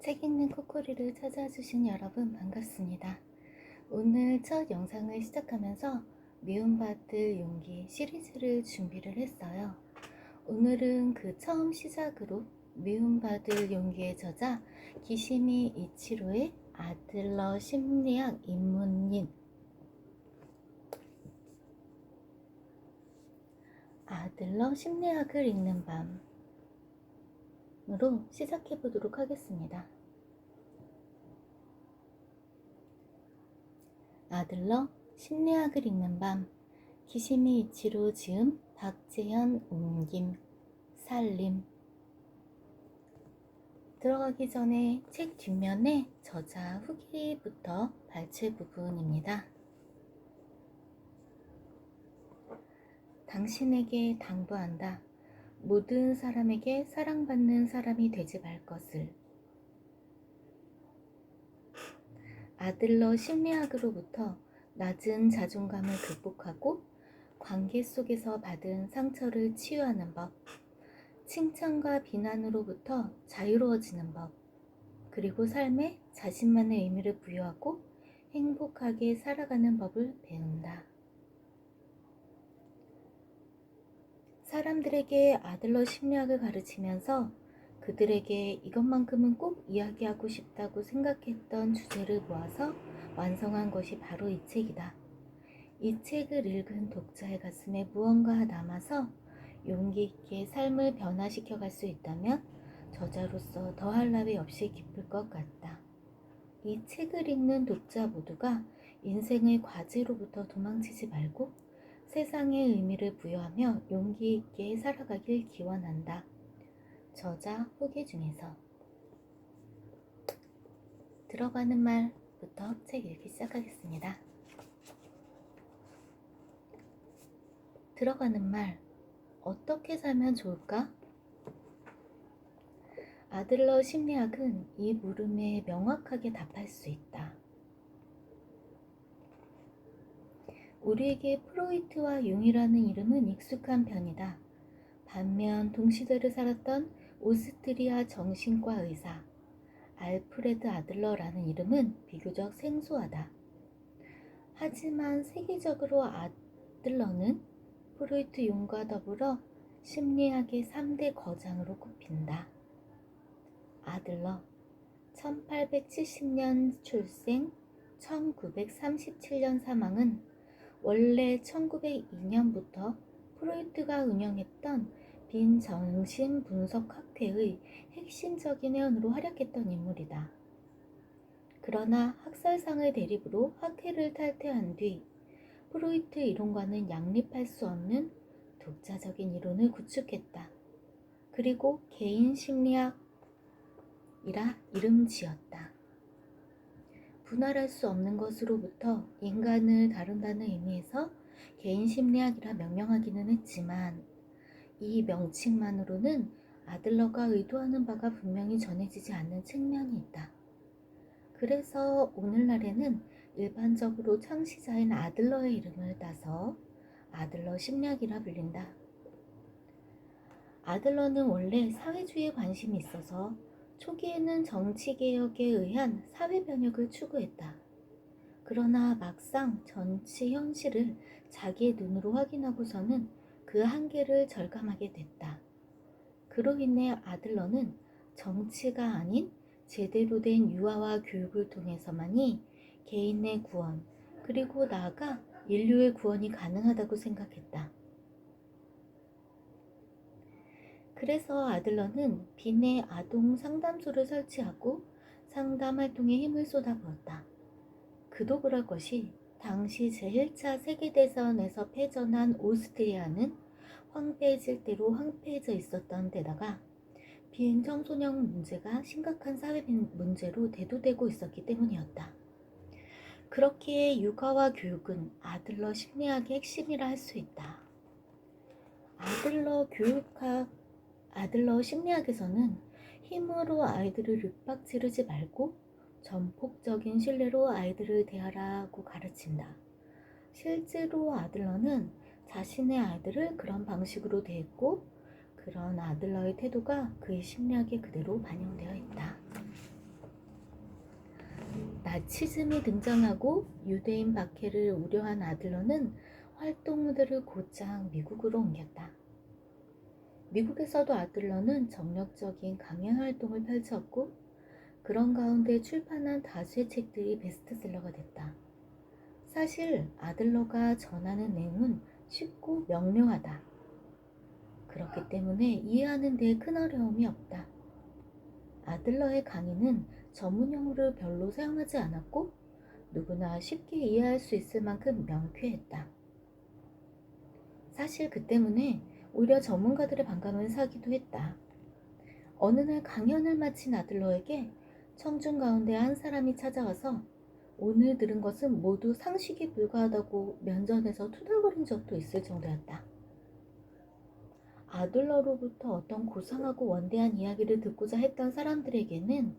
책 읽는 코코리를 찾아주신 여러분 반갑습니다. 오늘 첫 영상을 시작하면서 미움받을 용기 시리즈를 준비를 했어요. 오늘은 그 처음 시작으로 미움받을 용기의 저자 기시미 이치로의 아들러 심리학 입문인 아들러 심리학을 읽는 밤으로 시작해 보도록 하겠습니다. 아들러 심리학을 읽는 밤, 기시미 이치로 지음, 박재현 옮김, 살림. 들어가기 전에 책 뒷면에 저자 후기부터 발췌 부분입니다. 당신에게 당부한다. 모든 사람에게 사랑받는 사람이 되지 말 것을. 아들러 심리학으로부터 낮은 자존감을 극복하고 관계 속에서 받은 상처를 치유하는 법, 칭찬과 비난으로부터 자유로워지는 법, 그리고 삶에 자신만의 의미를 부여하고 행복하게 살아가는 법을 배운다. 사람들에게 아들러 심리학을 가르치면서 그들에게 이것만큼은 꼭 이야기하고 싶다고 생각했던 주제를 모아서 완성한 것이 바로 이 책이다. 이 책을 읽은 독자의 가슴에 무언가 남아서 용기 있게 삶을 변화시켜 갈 수 있다면 저자로서 더할 나위 없이 기쁠 것 같다. 이 책을 읽는 독자 모두가 인생의 과제로부터 도망치지 말고 세상에 의미를 부여하며 용기 있게 살아가길 기원한다. 저자 후기 중에서 들어가는 말부터 책 읽기 시작하겠습니다. 들어가는 말, 어떻게 살면 좋을까? 아들러 심리학은 이 물음에 명확하게 답할 수 있다. 우리에게 프로이트와 융이라는 이름은 익숙한 편이다. 반면 동시대를 살았던 오스트리아 정신과 의사 알프레드 아들러라는 이름은 비교적 생소하다. 하지만 세계적으로 아들러는 프로이트 융과 더불어 심리학의 3대 거장으로 꼽힌다. 아들러, 1870년 출생, 1937년 사망은 원래 1902년부터 프로이트가 운영했던 빈정신분석학회의 핵심적인 회원으로 활약했던 인물이다. 그러나 학살상을 대립으로 학회를 탈퇴한 뒤 프로이트 이론과는 양립할 수 없는 독자적인 이론을 구축했다. 그리고 개인 심리학이라 이름 지었다. 분할할 수 없는 것으로부터 인간을 다룬다는 의미에서 개인 심리학이라 명명하기는 했지만 이 명칭만으로는 아들러가 의도하는 바가 분명히 전해지지 않는 측면이 있다. 그래서 오늘날에는 일반적으로 창시자인 아들러의 이름을 따서 아들러 심리학이라 불린다. 아들러는 원래 사회주의에 관심이 있어서 초기에는 정치개혁에 의한 사회변혁을 추구했다. 그러나 막상 정치 현실을 자기의 눈으로 확인하고서는 그 한계를 절감하게 됐다. 그로 인해 아들러는 정치가 아닌 제대로 된 유아와 교육을 통해서만이 개인의 구원, 그리고 나아가 인류의 구원이 가능하다고 생각했다. 그래서 아들러는 빈의 아동 상담소를 설치하고 상담 활동에 힘을 쏟아부었다. 그도 그럴 것이 당시 제1차 세계대전에서 패전한 오스트리아는 황폐해질 대로 황폐해져 있었던 데다가 빈 청소년 문제가 심각한 사회 문제로 대두되고 있었기 때문이었다. 그렇기에 육아와 교육은 아들러 심리학의 핵심이라 할 수 있다. 아들러 심리학에서는 힘으로 아이들을 윽박지르지 말고 전폭적인 신뢰로 아이들을 대하라고 가르친다. 실제로 아들러는 자신의 아이들을 그런 방식으로 대했고 그런 아들러의 태도가 그의 심리학에 그대로 반영되어 있다. 나치즘이 등장하고 유대인 박해를 우려한 아들러는 활동 무대를 곧장 미국으로 옮겼다. 미국에서도 아들러는 정력적인 강연 활동을 펼쳤고 그런 가운데 출판한 다수의 책들이 베스트셀러가 됐다. 사실 아들러가 전하는 내용은 쉽고 명료하다. 그렇기 때문에 이해하는 데 큰 어려움이 없다. 아들러의 강의는 전문 용어를 별로 사용하지 않았고 누구나 쉽게 이해할 수 있을 만큼 명쾌했다. 사실 그 때문에 오히려 전문가들의 반감을 사기도 했다. 어느 날 강연을 마친 아들러에게 청중 가운데 한 사람이 찾아와서 오늘 들은 것은 모두 상식에 불과하다고 면전에서 투덜거린 적도 있을 정도였다. 아들러로부터 어떤 고상하고 원대한 이야기를 듣고자 했던 사람들에게는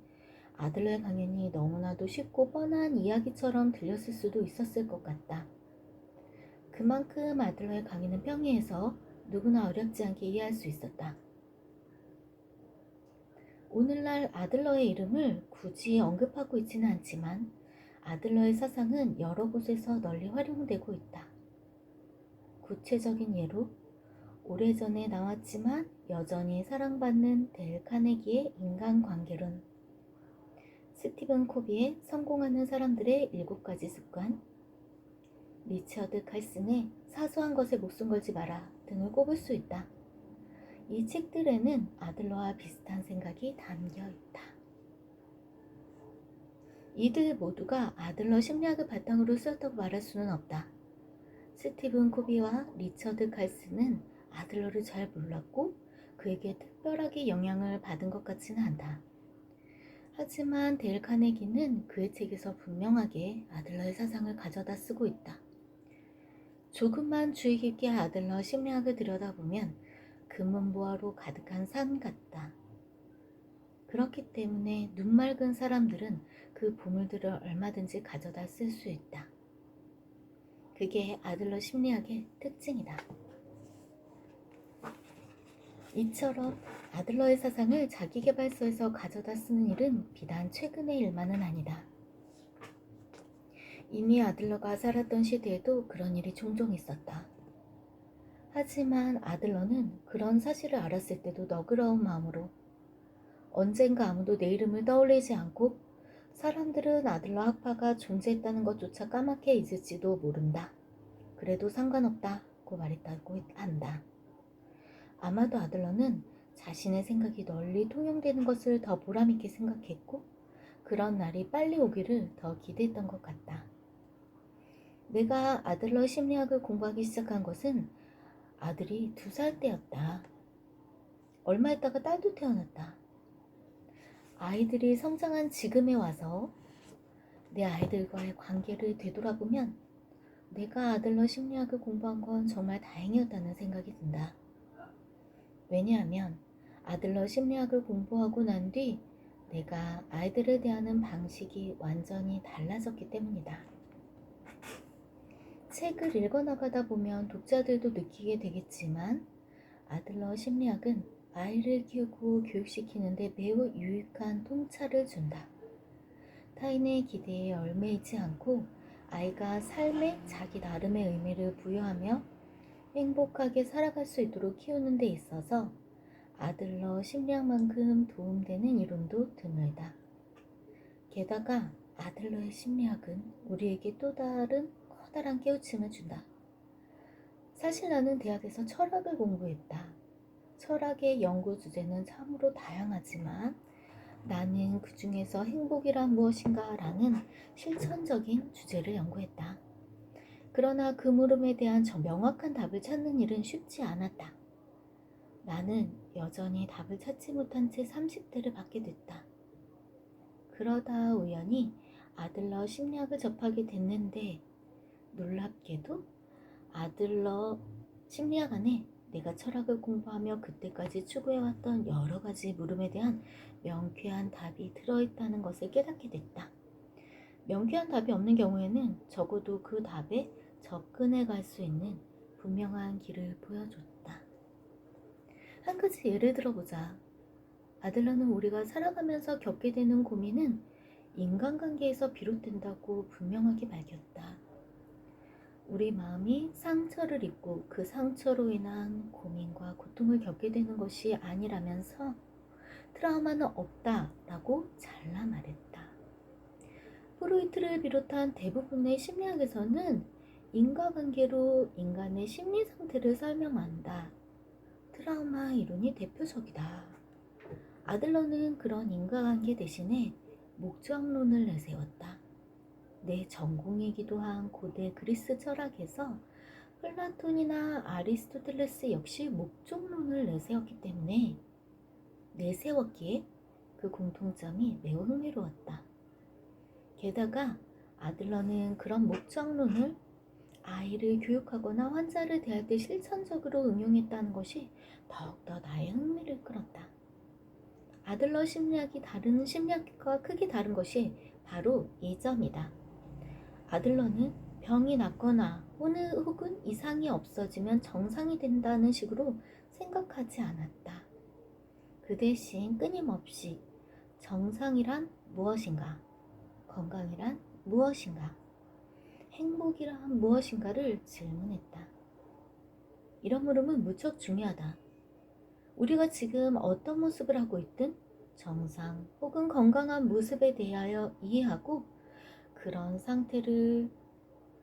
아들러의 강연이 너무나도 쉽고 뻔한 이야기처럼 들렸을 수도 있었을 것 같다. 그만큼 아들러의 강의는 평이해서 누구나 어렵지 않게 이해할 수 있었다. 오늘날 아들러의 이름을 굳이 언급하고 있지는 않지만 아들러의 사상은 여러 곳에서 널리 활용되고 있다. 구체적인 예로 오래전에 나왔지만 여전히 사랑받는 델 카네기의 인간관계론, 스티븐 코비의 성공하는 사람들의 7가지 습관, 리처드 칼슨의 사소한 것에 목숨 걸지 마라 등을 꼽을 수 있다. 이 책들에는 아들러와 비슷한 생각이 담겨 있다. 이들 모두가 아들러 심리학을 바탕으로 쓰였다고 말할 수는 없다. 스티븐 코비와 리처드 칼슨은 아들러를 잘 몰랐고 그에게 특별하게 영향을 받은 것 같지는 않다. 하지만 델 카네기는 그의 책에서 분명하게 아들러의 사상을 가져다 쓰고 있다. 조금만 주의 깊게 아들러 심리학을 들여다보면 금은보화로 가득한 산 같다. 그렇기 때문에 눈맑은 사람들은 그 보물들을 얼마든지 가져다 쓸 수 있다. 그게 아들러 심리학의 특징이다. 이처럼 아들러의 사상을 자기계발서에서 가져다 쓰는 일은 비단 최근의 일만은 아니다. 이미 아들러가 살았던 시대에도 그런 일이 종종 있었다. 하지만 아들러는 그런 사실을 알았을 때도 너그러운 마음으로 언젠가 아무도 내 이름을 떠올리지 않고 사람들은 아들러 학파가 존재했다는 것조차 까맣게 잊을지도 모른다. 그래도 상관없다고 말했다고 한다. 아마도 아들러는 자신의 생각이 널리 통용되는 것을 더 보람있게 생각했고 그런 날이 빨리 오기를 더 기대했던 것 같다. 내가 아들러 심리학을 공부하기 시작한 것은 아들이 2살 때였다. 얼마 있다가 딸도 태어났다. 아이들이 성장한 지금에 와서 내 아이들과의 관계를 되돌아보면 내가 아들러 심리학을 공부한 건 정말 다행이었다는 생각이 든다. 왜냐하면 아들러 심리학을 공부하고 난 뒤 내가 아이들을 대하는 방식이 완전히 달라졌기 때문이다. 책을 읽어나가다 보면 독자들도 느끼게 되겠지만 아들러 심리학은 아이를 키우고 교육시키는데 매우 유익한 통찰을 준다. 타인의 기대에 얽매이지 않고 아이가 삶에 자기 나름의 의미를 부여하며 행복하게 살아갈 수 있도록 키우는 데 있어서 아들러 심리학만큼 도움되는 이론도 드물다. 게다가 아들러의 심리학은 우리에게 또 다른 커다란 깨우침을 준다. 사실 나는 대학에서 철학을 공부했다. 철학의 연구 주제는 참으로 다양하지만 나는 그 중에서 행복이란 무엇인가 라는 실천적인 주제를 연구했다. 그러나 그 물음에 대한 명확한 답을 찾는 일은 쉽지 않았다. 나는 여전히 답을 찾지 못한 채 30대를 받게 됐다. 그러다 우연히 아들러 심리학을 접하게 됐는데 놀랍게도 아들러 심리학 안에 내가 철학을 공부하며 그때까지 추구해왔던 여러 가지 물음에 대한 명쾌한 답이 들어있다는 것을 깨닫게 됐다. 명쾌한 답이 없는 경우에는 적어도 그 답에 접근해 갈 수 있는 분명한 길을 보여줬다. 한 가지 예를 들어보자. 아들러는 우리가 살아가면서 겪게 되는 고민은 인간관계에서 비롯된다고 분명하게 밝혔다. 우리 마음이 상처를 입고 그 상처로 인한 고민과 고통을 겪게 되는 것이 아니라면서 트라우마는 없다라고 잘라 말했다. 프로이트를 비롯한 대부분의 심리학에서는 인과관계로 인간의 심리 상태를 설명한다. 트라우마 이론이 대표적이다. 아들러는 그런 인과관계 대신에 목적론을 내세웠다. 내 전공이기도 한 고대 그리스 철학에서 플라톤이나 아리스토텔레스 역시 목적론을 내세웠기에 그 공통점이 매우 흥미로웠다. 게다가 아들러는 그런 목적론을 아이를 교육하거나 환자를 대할 때 실천적으로 응용했다는 것이 더욱더 나의 흥미를 끌었다. 아들러 심리학이 다른 심리학과 크게 다른 것이 바로 이 점이다. 아들러는 병이 낫거나 혹은 이상이 없어지면 정상이 된다는 식으로 생각하지 않았다. 그 대신 끊임없이 정상이란 무엇인가, 건강이란 무엇인가, 행복이란 무엇인가를 질문했다. 이런 물음은 무척 중요하다. 우리가 지금 어떤 모습을 하고 있든 정상 혹은 건강한 모습에 대하여 이해하고 그런 상태를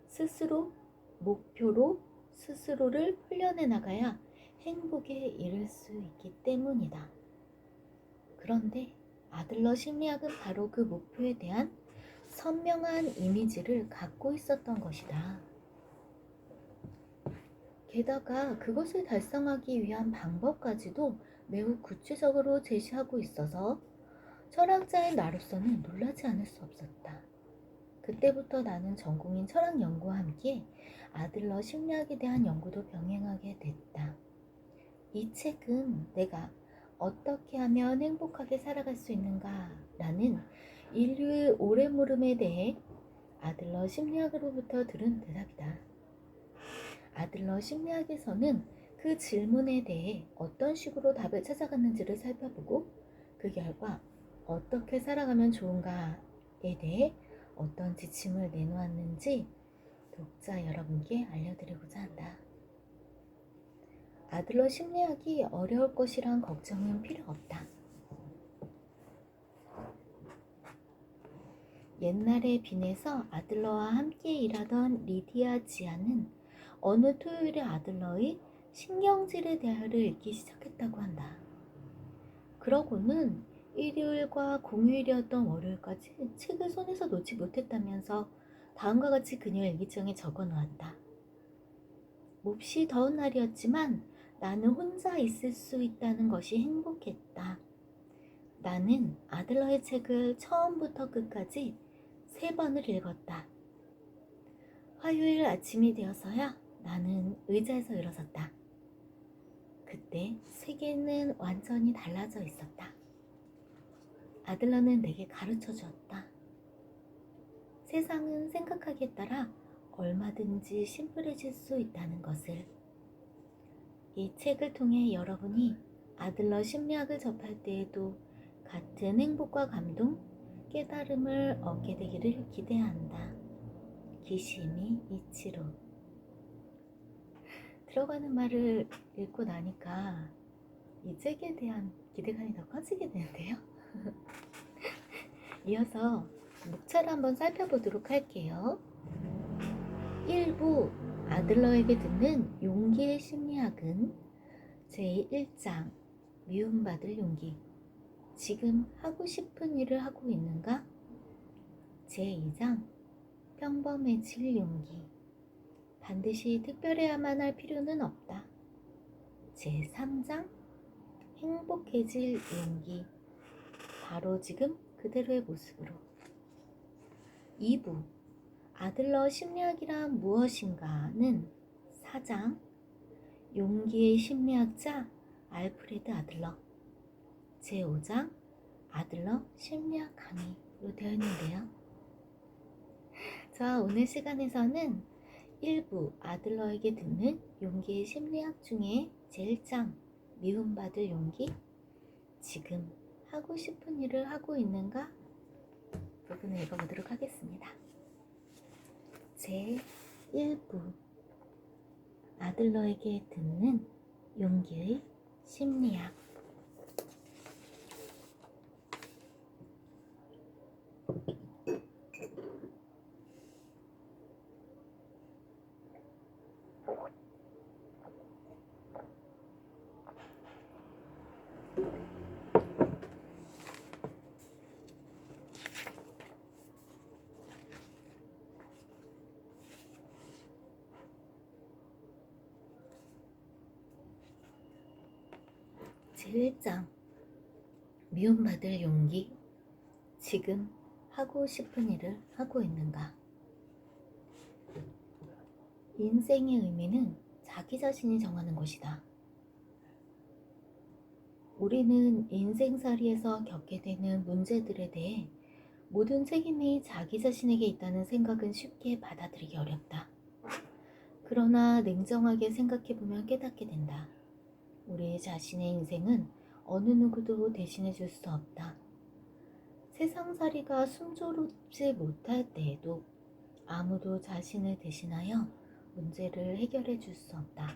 스스로 목표로 스스로를 훈련해 나가야 행복에 이를 수 있기 때문이다. 그런데 아들러 심리학은 바로 그 목표에 대한 선명한 이미지를 갖고 있었던 것이다. 게다가 그것을 달성하기 위한 방법까지도 매우 구체적으로 제시하고 있어서 철학자인 나로서는 놀라지 않을 수 없었다. 그때부터 나는 전공인 철학 연구와 함께 아들러 심리학에 대한 연구도 병행하게 됐다. 이 책은 내가 어떻게 하면 행복하게 살아갈 수 있는가 라는 인류의 오랜 물음에 대해 아들러 심리학으로부터 들은 대답이다. 아들러 심리학에서는 그 질문에 대해 어떤 식으로 답을 찾아갔는지를 살펴보고 그 결과 어떻게 살아가면 좋은가에 대해 어떤 지침을 내놓았는지 독자 여러분께 알려드리고자 한다. 아들러 심리학이 어려울 것이란 걱정은 필요 없다. 옛날에 빈에서 아들러와 함께 일하던 리디아 지아는 어느 토요일에 아들러의 신경질의 대화를 읽기 시작했다고 한다. 그러고는 일요일과 공휴일이었던 월요일까지 책을 손에서 놓지 못했다면서 다음과 같이 그녀 일기장에 적어 놓았다. 몹시 더운 날이었지만 나는 혼자 있을 수 있다는 것이 행복했다. 나는 아들러의 책을 처음부터 끝까지 3번을 읽었다. 화요일 아침이 되어서야 나는 의자에서 일어섰다. 그때 세계는 완전히 달라져 있었다. 아들러는 내게 가르쳐 주었다. 세상은 생각하기에 따라 얼마든지 심플해질 수 있다는 것을. 이 책을 통해 여러분이 아들러 심리학을 접할 때에도 같은 행복과 감동, 깨달음을 얻게 되기를 기대한다. 기시미 이치로. 들어가는 말을 읽고 나니까 이 책에 대한 기대감이 더 커지게 되는데요. 이어서 목차를 한번 살펴보도록 할게요. 1부 아들러에게 듣는 용기의 심리학은 제1장 미움받을 용기. 지금 하고 싶은 일을 하고 있는가? 제2장 평범해질 용기. 반드시 특별해야만 할 필요는 없다. 제3장 행복해질 용기. 바로 지금 그대로의 모습으로. 2부 아들러 심리학이란 무엇인가는 4장 용기의 심리학자 알프레드 아들러. 제5장 아들러 심리학 강의로 되어 있는데요. 자, 오늘 시간에서는 1부 아들러에게 듣는 용기의 심리학 중에 제1장 미움받을 용기, 지금 하고 싶은 일을 하고 있는가? 부분을 읽어보도록 하겠습니다. 제1부 아들러에게 듣는 용기의 심리학. 제1장 미움받을 용기. 지금 하고 싶은 일을 하고 있는가? 인생의 의미는 자기 자신이 정하는 것이다. 우리는 인생살이에서 겪게 되는 문제들에 대해 모든 책임이 자기 자신에게 있다는 생각은 쉽게 받아들이기 어렵다. 그러나 냉정하게 생각해보면 깨닫게 된다. 우리 자신의 인생은 어느 누구도 대신해 줄 수 없다. 세상살이가 순조롭지 못할 때에도 아무도 자신을 대신하여 문제를 해결해 줄 수 없다.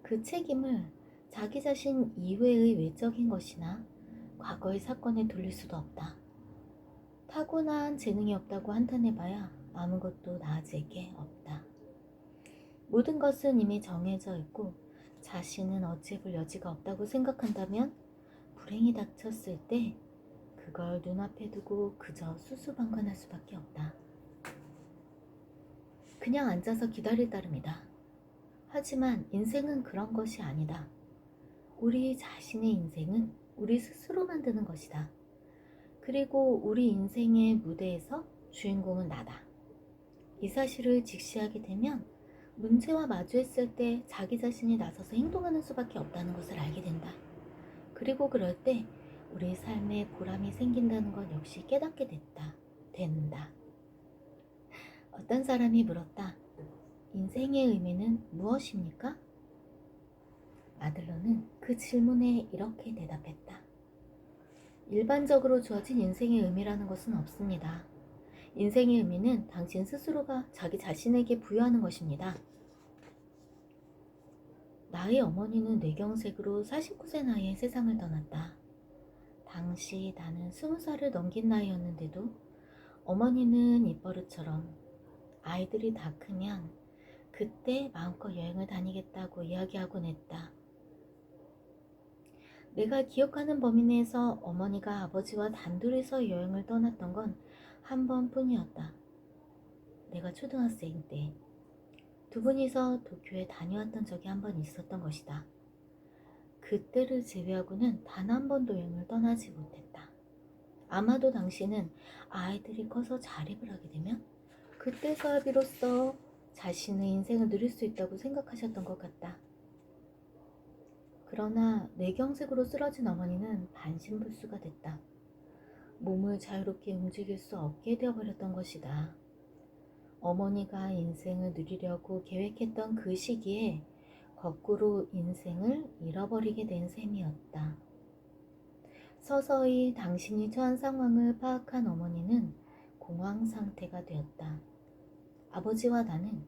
그 책임을 자기 자신 이외의 외적인 것이나 과거의 사건에 돌릴 수도 없다. 타고난 재능이 없다고 한탄해봐야 아무것도 나아질 게 없다. 모든 것은 이미 정해져 있고 자신은 어찌해볼 여지가 없다고 생각한다면 불행이 닥쳤을 때 그걸 눈앞에 두고 그저 수수방관할 수밖에 없다. 그냥 앉아서 기다릴 따름이다. 하지만 인생은 그런 것이 아니다. 우리 자신의 인생은 우리 스스로 만드는 것이다. 그리고 우리 인생의 무대에서 주인공은 나다. 이 사실을 직시하게 되면 문제와 마주했을 때 자기 자신이 나서서 행동하는 수밖에 없다는 것을 알게 된다. 그리고 그럴 때 우리 삶에 보람이 생긴다는 것 역시 깨닫게 된다. 어떤 사람이 물었다. 인생의 의미는 무엇입니까? 아들러는 그 질문에 이렇게 대답했다. 일반적으로 주어진 인생의 의미라는 것은 없습니다. 인생의 의미는 당신 스스로가 자기 자신에게 부여하는 것입니다. 나의 어머니는 뇌경색으로 49세 나이에 세상을 떠났다. 당시 나는 20살을 넘긴 나이였는데도 어머니는 입버릇처럼 아이들이 다 크면 그때 마음껏 여행을 다니겠다고 이야기하곤 했다. 내가 기억하는 범위 내에서 어머니가 아버지와 단둘이서 여행을 떠났던 건 한 번뿐이었다. 내가 초등학생 때 두 분이서 도쿄에 다녀왔던 적이 한 번 있었던 것이다. 그때를 제외하고는 단 한 번도 여행을 떠나지 못했다. 아마도 당신은 아이들이 커서 자립을 하게 되면 그때서야 비로소 자신의 인생을 누릴 수 있다고 생각하셨던 것 같다. 그러나 뇌경색으로 쓰러진 어머니는 반신불수가 됐다. 몸을 자유롭게 움직일 수 없게 되어버렸던 것이다. 어머니가 인생을 누리려고 계획했던 그 시기에 거꾸로 인생을 잃어버리게 된 셈이었다. 서서히 당신이 처한 상황을 파악한 어머니는 공황 상태가 되었다. 아버지와 나는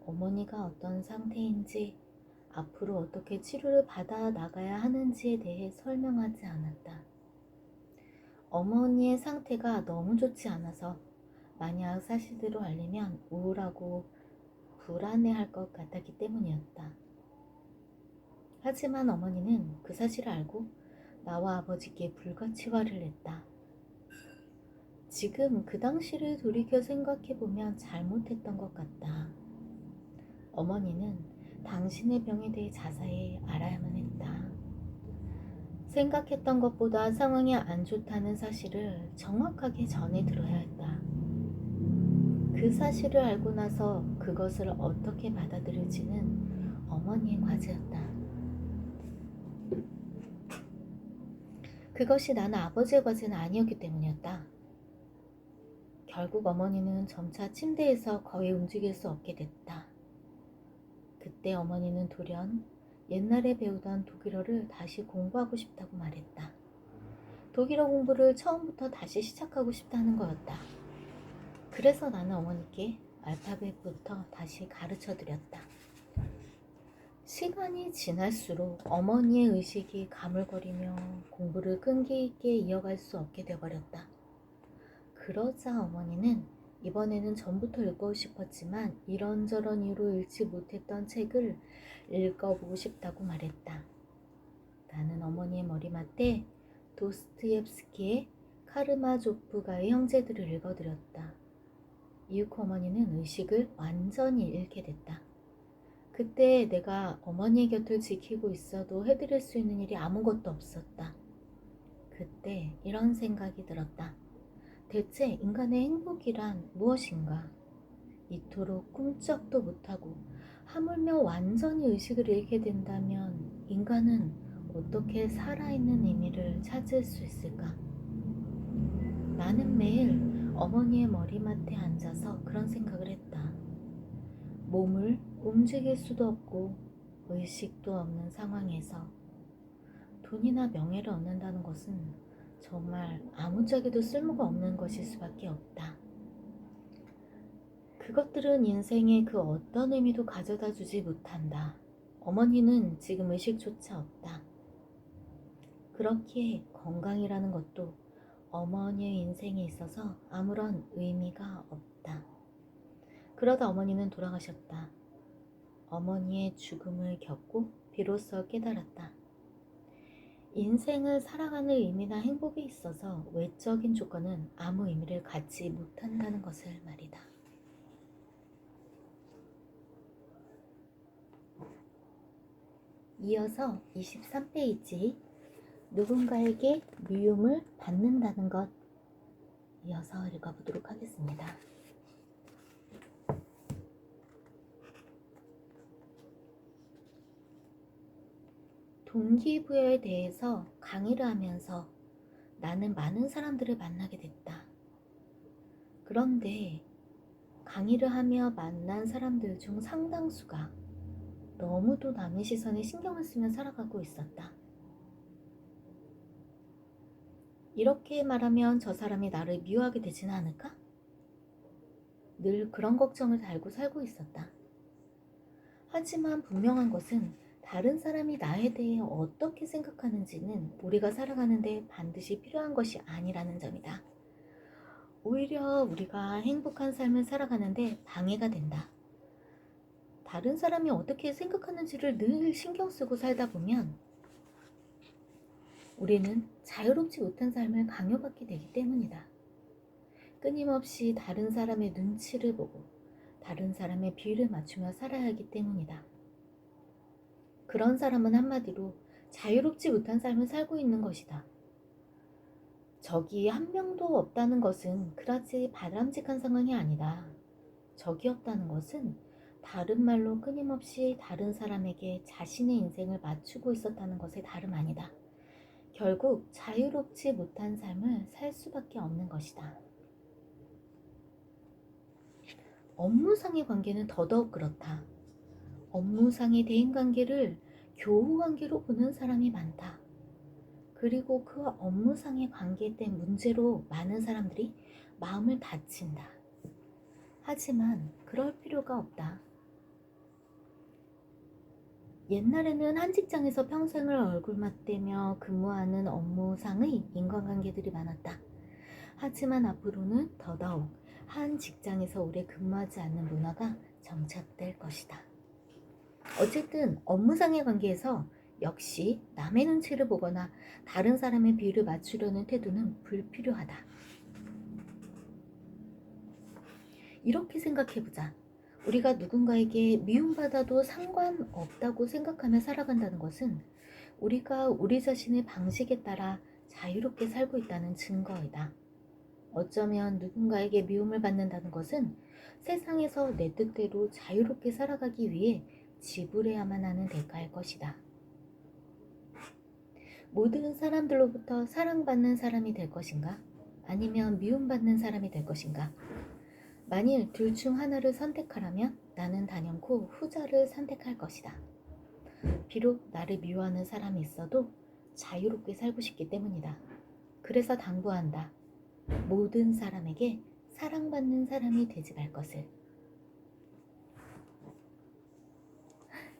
어머니가 어떤 상태인지 앞으로 어떻게 치료를 받아 나가야 하는지에 대해 설명하지 않았다. 어머니의 상태가 너무 좋지 않아서 만약 사실대로 알리면 우울하고 불안해할 것 같았기 때문이었다. 하지만 어머니는 그 사실을 알고 나와 아버지께 불가치화를 했다. 지금 그 당시를 돌이켜 생각해보면 잘못했던 것 같다. 어머니는 당신의 병에 대해 자세히 알아야만 했다. 생각했던 것보다 상황이 안 좋다는 사실을 정확하게 전해 들어야 했다. 그 사실을 알고 나서 그것을 어떻게 받아들일지는 어머니의 과제였다. 그것이 나는 아버지의 과제는 아니었기 때문이었다. 결국 어머니는 점차 침대에서 거의 움직일 수 없게 됐다. 그때 어머니는 돌연 옛날에 배우던 독일어를 다시 공부하고 싶다고 말했다. 독일어 공부를 처음부터 다시 시작하고 싶다는 거였다. 그래서 나는 어머니께 알파벳부터 다시 가르쳐 드렸다. 시간이 지날수록 어머니의 의식이 가물거리며 공부를 끈기 있게 이어갈 수 없게 되어버렸다. 그러자 어머니는 이번에는 전부터 읽고 싶었지만 이런저런 이유로 읽지 못했던 책을 읽어보고 싶다고 말했다. 나는 어머니의 머리맡에 도스토옙스키의 카르마조프가의 형제들을 읽어드렸다. 이윽고 어머니는 의식을 완전히 잃게 됐다. 그때 내가 어머니의 곁을 지키고 있어도 해드릴 수 있는 일이 아무것도 없었다. 그때 이런 생각이 들었다. 대체 인간의 행복이란 무엇인가? 이토록 꿈쩍도 못하고 하물며 완전히 의식을 잃게 된다면 인간은 어떻게 살아있는 의미를 찾을 수 있을까? 나는 매일 어머니의 머리맡에 앉아서 그런 생각을 했다. 몸을 움직일 수도 없고 의식도 없는 상황에서 돈이나 명예를 얻는다는 것은 정말 아무짝에도 쓸모가 없는 것일 수밖에 없다. 그것들은 인생에 그 어떤 의미도 가져다 주지 못한다. 어머니는 지금 의식조차 없다. 그렇기에 건강이라는 것도 어머니의 인생에 있어서 아무런 의미가 없다. 그러다 어머니는 돌아가셨다. 어머니의 죽음을 겪고 비로소 깨달았다. 인생을 살아가는 의미나 행복에 있어서 외적인 조건은 아무 의미를 갖지 못한다는 것을 말이다. 이어서 23페이지 누군가에게 미움을 받는다는 것 이어서 읽어보도록 하겠습니다. 동기부여에 대해서 강의를 하면서 나는 많은 사람들을 만나게 됐다. 그런데 강의를 하며 만난 사람들 중 상당수가 너무도 남의 시선에 신경을 쓰며 살아가고 있었다. 이렇게 말하면 저 사람이 나를 미워하게 되지는 않을까? 늘 그런 걱정을 달고 살고 있었다. 하지만 분명한 것은 다른 사람이 나에 대해 어떻게 생각하는지는 우리가 살아가는데 반드시 필요한 것이 아니라는 점이다. 오히려 우리가 행복한 삶을 살아가는데 방해가 된다. 다른 사람이 어떻게 생각하는지를 늘 신경 쓰고 살다 보면 우리는 자유롭지 못한 삶을 강요받게 되기 때문이다. 끊임없이 다른 사람의 눈치를 보고 다른 사람의 비위를 맞추며 살아야 하기 때문이다. 그런 사람은 한마디로 자유롭지 못한 삶을 살고 있는 것이다. 적이 한 명도 없다는 것은 그다지 바람직한 상황이 아니다. 적이 없다는 것은 다른 말로 끊임없이 다른 사람에게 자신의 인생을 맞추고 있었다는 것에 다름 아니다. 결국 자유롭지 못한 삶을 살 수밖에 없는 것이다. 업무상의 관계는 더더욱 그렇다. 업무상의 대인관계를 교우관계로 보는 사람이 많다. 그리고 그 업무상의 관계 때 문제로 많은 사람들이 마음을 다친다. 하지만 그럴 필요가 없다. 옛날에는 한 직장에서 평생을 얼굴 맞대며 근무하는 업무상의 인간관계들이 많았다. 하지만 앞으로는 더더욱 한 직장에서 오래 근무하지 않는 문화가 정착될 것이다. 어쨌든 업무상의 관계에서 역시 남의 눈치를 보거나 다른 사람의 비율을 맞추려는 태도는 불필요하다. 이렇게 생각해보자. 우리가 누군가에게 미움받아도 상관없다고 생각하며 살아간다는 것은 우리가 우리 자신의 방식에 따라 자유롭게 살고 있다는 증거이다. 어쩌면 누군가에게 미움을 받는다는 것은 세상에서 내 뜻대로 자유롭게 살아가기 위해 지불해야만 하는 대가일 것이다. 모든 사람들로부터 사랑받는 사람이 될 것인가? 아니면 미움받는 사람이 될 것인가? 만일 둘 중 하나를 선택하라면 나는 단연코 후자를 선택할 것이다. 비록 나를 미워하는 사람이 있어도 자유롭게 살고 싶기 때문이다. 그래서 당부한다. 모든 사람에게 사랑받는 사람이 되지 말 것을.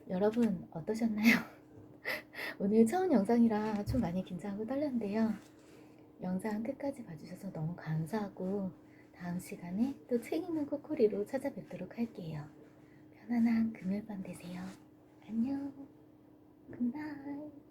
여러분 어떠셨나요? 오늘 처음 영상이라 좀 많이 긴장하고 떨렸는데요. 영상 끝까지 봐주셔서 너무 감사하고 다음 시간에 또 책 읽는 코코리로 찾아뵙도록 할게요. 편안한 금요일 밤 되세요. 안녕. 굿나잇.